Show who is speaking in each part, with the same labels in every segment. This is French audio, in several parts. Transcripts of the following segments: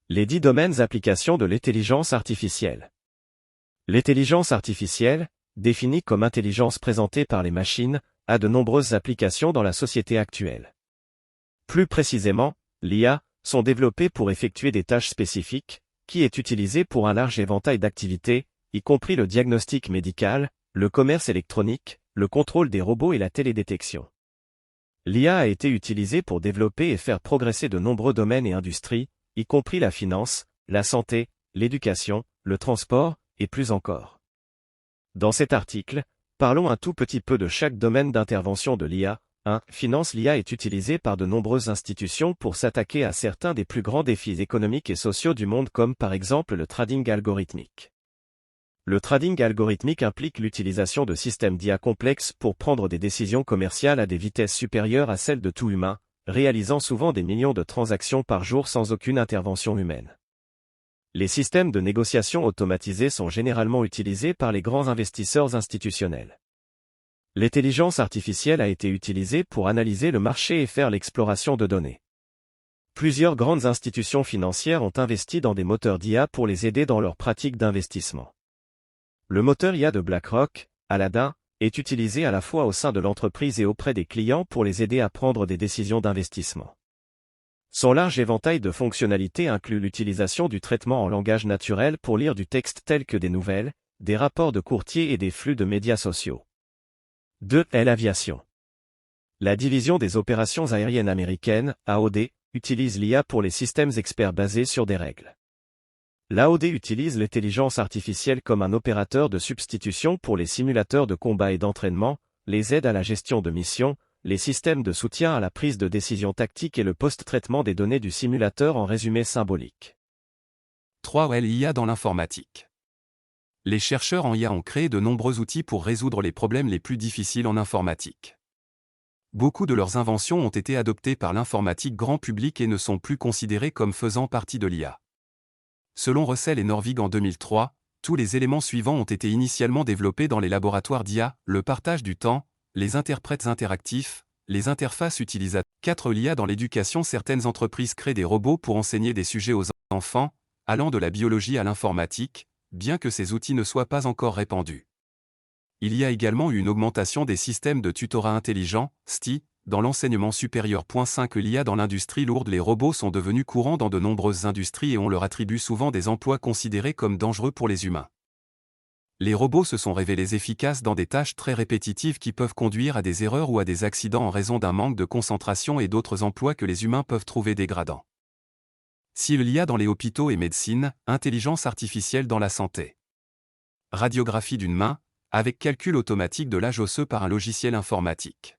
Speaker 1: Les 10 domaines applications de l'intelligence artificielle. L'intelligence artificielle, définie comme intelligence présentée par les machines, a de nombreuses applications dans la société actuelle. Plus précisément, l'IA, sont développées pour effectuer des tâches spécifiques, qui est utilisée pour un large éventail d'activités, y compris le diagnostic médical, le commerce électronique, le contrôle des robots et la télédétection. L'IA a été utilisée pour développer et faire progresser de nombreux domaines et industries, y compris la finance, la santé, l'éducation, le transport, et plus encore. Dans cet article, parlons un tout petit peu de chaque domaine d'intervention de l'IA. 1. Finance. L'IA est utilisée par de nombreuses institutions pour s'attaquer à certains des plus grands défis économiques et sociaux du monde comme par exemple le trading algorithmique. Le trading algorithmique implique l'utilisation de systèmes d'IA complexes pour prendre des décisions commerciales à des vitesses supérieures à celles de tout humain, réalisant souvent des millions de transactions par jour sans aucune intervention humaine. Les systèmes de négociation automatisés sont généralement utilisés par les grands investisseurs institutionnels. L'intelligence artificielle a été utilisée pour analyser le marché et faire l'exploration de données. Plusieurs grandes institutions financières ont investi dans des moteurs d'IA pour les aider dans leurs pratiques d'investissement. Le moteur IA de BlackRock, Aladdin, est utilisé à la fois au sein de l'entreprise et auprès des clients pour les aider à prendre des décisions d'investissement. Son large éventail de fonctionnalités inclut l'utilisation du traitement en langage naturel pour lire du texte tel que des nouvelles, des rapports de courtiers et des flux de médias sociaux. 2. L'aviation. La division des opérations aériennes américaines, AOD, utilise l'IA pour les systèmes experts basés sur des règles. L'AOD utilise l'intelligence artificielle comme un opérateur de substitution pour les simulateurs de combat et d'entraînement, les aides à la gestion de missions, les systèmes de soutien à la prise de décision tactique et le post-traitement des données du simulateur en résumé symbolique.
Speaker 2: 3. L'IA dans l'informatique. Les chercheurs en IA ont créé de nombreux outils pour résoudre les problèmes les plus difficiles en informatique. Beaucoup de leurs inventions ont été adoptées par l'informatique grand public et ne sont plus considérées comme faisant partie de l'IA. Selon Russell et Norvig en 2003, tous les éléments suivants ont été initialement développés dans les laboratoires d'IA, le partage du temps, les interprètes interactifs, les interfaces utilisateurs. 4. L'IA dans l'éducation. Certaines entreprises créent des robots pour enseigner des sujets aux enfants, allant de la biologie à l'informatique, bien que ces outils ne soient pas encore répandus. Il y a également eu une augmentation des systèmes de tutorat intelligent, STI, dans l'enseignement supérieur. 5. L'IA dans l'industrie lourde. Les robots sont devenus courants dans de nombreuses industries et on leur attribue souvent des emplois considérés comme dangereux pour les humains. Les robots se sont révélés efficaces dans des tâches très répétitives qui peuvent conduire à des erreurs ou à des accidents en raison d'un manque de concentration et d'autres emplois que les humains peuvent trouver dégradants. 6. L'IA dans les hôpitaux et médecine, intelligence artificielle dans la santé. Radiographie d'une main, avec calcul automatique de l'âge osseux par un logiciel informatique.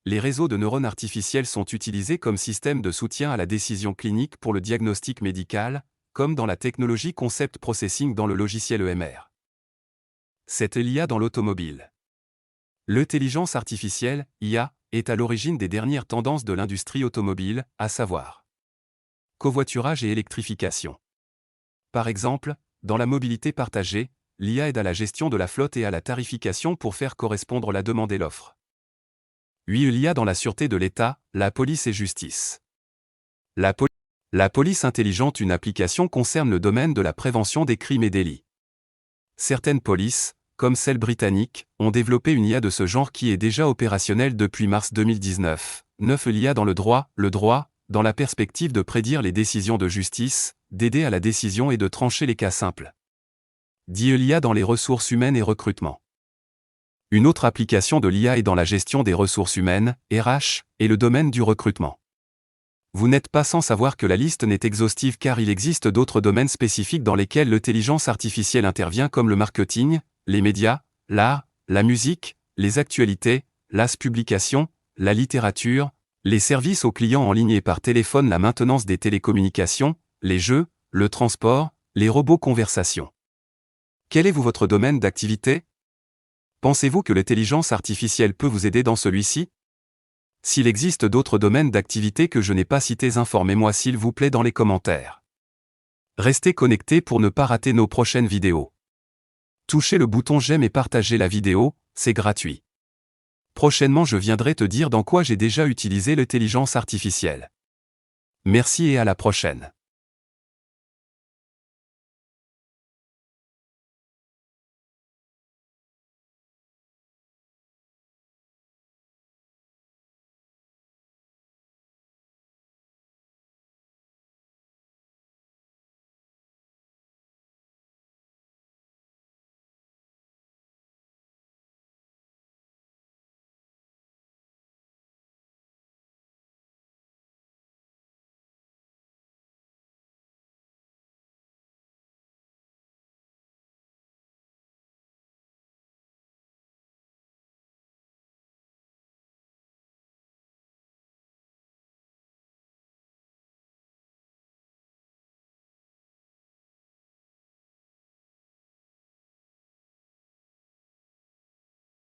Speaker 2: Les réseaux de neurones artificiels sont utilisés comme système de soutien à la décision clinique pour le diagnostic médical, comme dans la technologie Concept Processing dans le logiciel EMR. 7. L'IA dans l'automobile. L'intelligence artificielle, IA, est à l'origine des dernières tendances de l'industrie automobile, à savoir covoiturage et électrification. Par exemple, dans la mobilité partagée, l'IA aide à la gestion de la flotte et à la tarification pour faire correspondre la demande et l'offre. 8. L'IA dans la sûreté de l'État, la police et justice. La police intelligente. Une application concerne le domaine de la prévention des crimes et délits. Certaines polices, comme celle britannique, ont développé une IA de ce genre qui est déjà opérationnelle depuis mars 2019. 9. L'IA dans le droit, dans la perspective de prédire les décisions de justice, d'aider à la décision et de trancher les cas simples. 10. L'IA dans les ressources humaines et recrutement. Une autre application de l'IA est dans la gestion des ressources humaines, RH, et le domaine du recrutement. Vous n'êtes pas sans savoir que la liste n'est exhaustive car il existe d'autres domaines spécifiques dans lesquels l'intelligence artificielle intervient comme le marketing, les médias, l'art, la musique, les actualités, las publications, la littérature, les services aux clients en ligne et par téléphone, la maintenance des télécommunications, les jeux, le transport, les robots conversation. Quel est votre domaine d'activité ? Pensez-vous que l'intelligence artificielle peut vous aider dans celui-ci ? S'il existe d'autres domaines d'activité que je n'ai pas cités, informez-moi s'il vous plaît dans les commentaires. Restez connectés pour ne pas rater nos prochaines vidéos. Touchez le bouton j'aime et partagez la vidéo, c'est gratuit. Prochainement je viendrai te dire dans quoi j'ai déjà utilisé l'intelligence artificielle. Merci et à la prochaine.